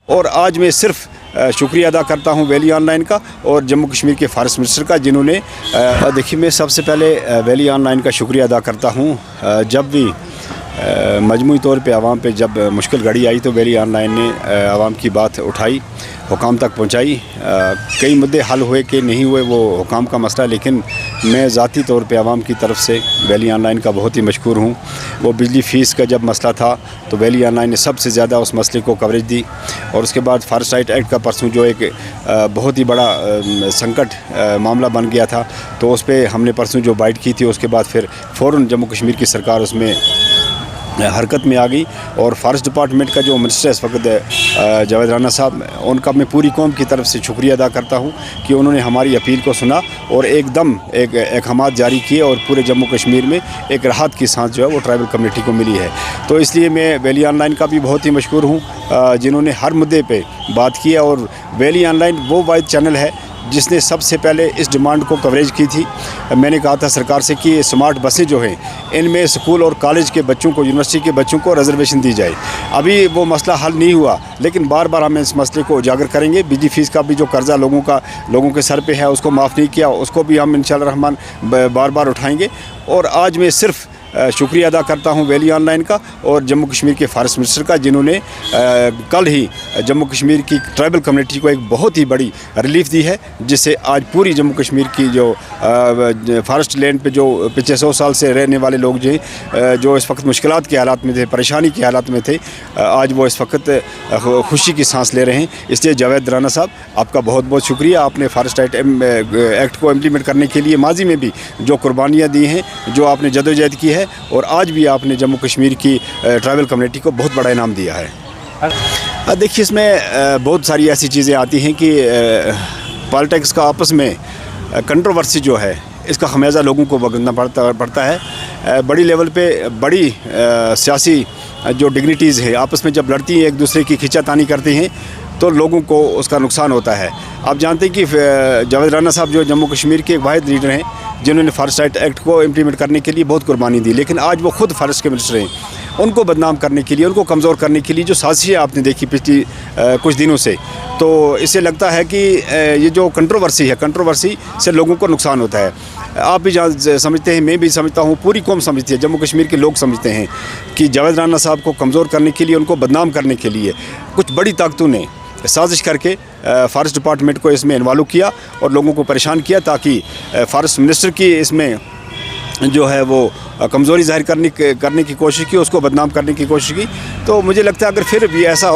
اور آج میں صرف شکریہ ادا کرتا ہوں ویلی آن لائن کا اور جموں کشمیر کے فارسٹ منسٹر کا، جنہوں نے دیکھیے میں سب سے پہلے ویلی آن لائن کا شکریہ ادا کرتا ہوں۔ جب بھی مجموعی طور پہ عوام پہ جب مشکل گھڑی آئی تو ویلی آن لائن نے عوام کی بات اٹھائی، حکام تک پہنچائی۔ کئی مدعے حل ہوئے کہ نہیں ہوئے وہ حکام کا مسئلہ، لیکن میں ذاتی طور پہ عوام کی طرف سے ویلی آن لائن کا بہت ہی مشکور ہوں۔ وہ بجلی فیس کا جب مسئلہ تھا تو ویلی آن لائن نے سب سے زیادہ اس مسئلے کو کوریج دی، اور اس کے بعد فارسٹ رائٹ ایکٹ کا پرسوں جو ایک بہت ہی بڑا سنکٹ معاملہ بن گیا تھا، تو اس پہ ہم نے پرسوں جو بائٹ کی تھی، اس کے بعد پھر فوراً جموں کشمیر کی سرکار اس میں حرکت میں آ گئی، اور فارسٹ ڈپارٹمنٹ کا جو منسٹر اس وقت جاوید رانا صاحب، ان کا میں پوری قوم کی طرف سے شکریہ ادا کرتا ہوں کہ انہوں نے ہماری اپیل کو سنا اور ایک دم ایک احکامات جاری کیے، اور پورے جموں کشمیر میں ایک راحت کی سانس جو ہے وہ ٹرائبل کمیونٹی کو ملی ہے۔ تو اس لیے میں ویلی آن لائن کا بھی بہت ہی مشکور ہوں، جنہوں نے ہر مدعے پہ بات کی، اور ویلی آن لائن وہ واحد چینل ہے جس نے سب سے پہلے اس ڈیمانڈ کو کوریج کی تھی۔ میں نے کہا تھا سرکار سے کہ اسمارٹ بسیں جو ہیں ان میں اسکول اور کالج کے بچوں کو، یونیورسٹی کے بچوں کو ریزرویشن دی جائے۔ ابھی وہ مسئلہ حل نہیں ہوا، لیکن بار بار ہم اس مسئلے کو اجاگر کریں گے۔ بجلی فیس کا بھی جو قرضہ لوگوں کے سر پہ ہے، اس کو معاف نہیں کیا، اس کو بھی ہم انشاءاللہ الرحمن بار بار اٹھائیں گے۔ اور آج میں صرف شکریہ ادا کرتا ہوں ویلی آن لائن کا اور جموں کشمیر کے فارسٹ منسٹر کا، جنہوں نے کل ہی جموں کشمیر کی ٹرائبل کمیونٹی کو ایک بہت ہی بڑی ریلیف دی ہے، جس سے آج پوری جموں کشمیر کی جو فارسٹ لینڈ پہ جو پچھلے 100 سال سے رہنے والے لوگ جو اس وقت مشکلات کے حالات میں تھے، پریشانی کے حالات میں تھے، آج وہ اس وقت خوشی کی سانس لے رہے ہیں۔ اس لیے جاوید رانا صاحب، آپ کا بہت بہت شکریہ۔ آپ نے فارسٹ رائٹ ایکٹ کو امپلیمنٹ کرنے کے لیے ماضی میں بھی جو قربانیاں دی ہیں، جو آپ نے جدوجہد کی ہے، اور آج بھی آپ نے جموں کشمیر کی ٹرائبل کمیونٹی کو بہت بڑا انعام دیا ہے۔ دیکھیے اس میں بہت ساری ایسی چیزیں آتی ہیں کہ پالیٹکس کا آپس میں کنٹروورسی جو ہے، اس کا خمیازہ لوگوں کو بھگتنا پڑتا ہے۔ بڑی لیول پہ بڑی سیاسی جو ڈگنیٹیز ہیں آپس میں جب لڑتی ہیں، ایک دوسرے کی کھینچا تانی کرتی ہیں، تو لوگوں کو اس کا نقصان ہوتا ہے۔ آپ جانتے ہیں کہ جاوید رانا صاحب جو جموں کشمیر کے ایک واحد لیڈر ہیں جنہوں نے فارسٹ رائٹ ایکٹ کو امپلیمنٹ کرنے کے لیے بہت قربانی دی، لیکن آج وہ خود فارسٹ کے منسٹر ہیں۔ ان کو بدنام کرنے کے لیے، ان کو کمزور کرنے کے لیے جو سازشیں آپ نے دیکھی پچھلی کچھ دنوں سے، تو اس سے لگتا ہے کہ یہ جو کنٹروورسی ہے، کنٹروورسی سے لوگوں کو نقصان ہوتا ہے۔ آپ بھی سمجھتے ہیں، میں بھی سمجھتا ہوں، پوری قوم سمجھتی ہے، جموں کشمیر کے لوگ سمجھتے ہیں کہ جاوید رانا صاحب کو کمزور کرنے کے لیے، ان کو بدنام کرنے کے لیے کچھ بڑی طاقتوں نے سازش کر کے فارسٹ ڈپارٹمنٹ کو اس میں انوالو کیا اور لوگوں کو پریشان کیا، تاکہ فارسٹ منسٹر کی اس میں جو ہے وہ کمزوری ظاہر کرنے کی کوشش کی، اس کو بدنام کرنے کی کوشش کی۔ تو مجھے لگتا ہے اگر پھر بھی ایسا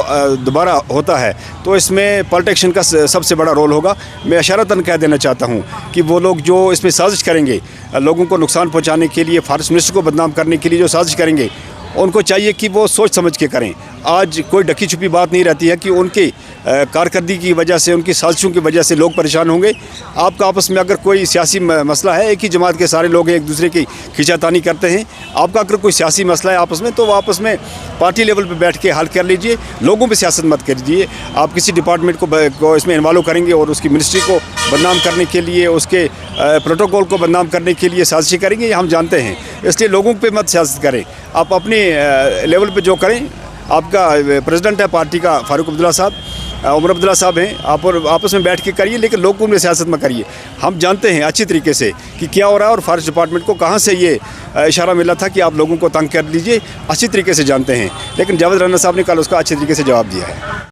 دوبارہ ہوتا ہے تو اس میں پالیٹیشین کا سب سے بڑا رول ہوگا۔ میں اشارتاً کہہ دینا چاہتا ہوں کہ وہ لوگ جو اس میں سازش کریں گے، لوگوں کو نقصان پہنچانے کے لیے، فارسٹ منسٹر کو بدنام کرنے کے لیے جو سازش کریں گے، ان کو چاہیے کہ وہ سوچ سمجھ کے کریں۔ آج کوئی ڈھکی چھپی بات نہیں رہتی ہے کہ ان کی کارکردگی کی وجہ سے، ان کی سازشوں کی وجہ سے لوگ پریشان ہوں گے۔ آپ کا آپس میں اگر کوئی سیاسی مسئلہ ہے، ایک ہی جماعت کے سارے لوگ ہیں، ایک دوسرے کی کھینچا تانی کرتے ہیں، آپ کا اگر کوئی سیاسی مسئلہ ہے آپس میں، تو وہ آپس میں پارٹی لیول پہ بیٹھ کے حل کر لیجئے، لوگوں پہ سیاست مت کریجیے۔ آپ کسی ڈپارٹمنٹ کو اس میں انوالو کریں گے اور اس کی منسٹری کو بدنام کرنے کے لیے، اس کے پروٹوکول کو بدنام کرنے کے لیے سازشیں کریں گے، یہ ہم جانتے ہیں۔ اس لیے لوگوں پہ مت سیاست کریں، آپ اپنی لیول پہ جو کریں۔ آپ کا پریزیڈنٹ ہے پارٹی کا فاروق عبداللہ صاحب، عمر عبداللہ صاحب ہیں، آپ اور آپس میں بیٹھ کے کریے، لیکن لوگوں میں سیاست میں کریے۔ ہم جانتے ہیں اچھی طریقے سے کہ کیا ہو رہا ہے، اور فارسٹ ڈپارٹمنٹ کو کہاں سے یہ اشارہ ملا تھا کہ آپ لوگوں کو تنگ کر لیجئے، اچھی طریقے سے جانتے ہیں۔ لیکن جاوید رانا صاحب نے کل اس کا اچھی طریقے سے جواب دیا ہے۔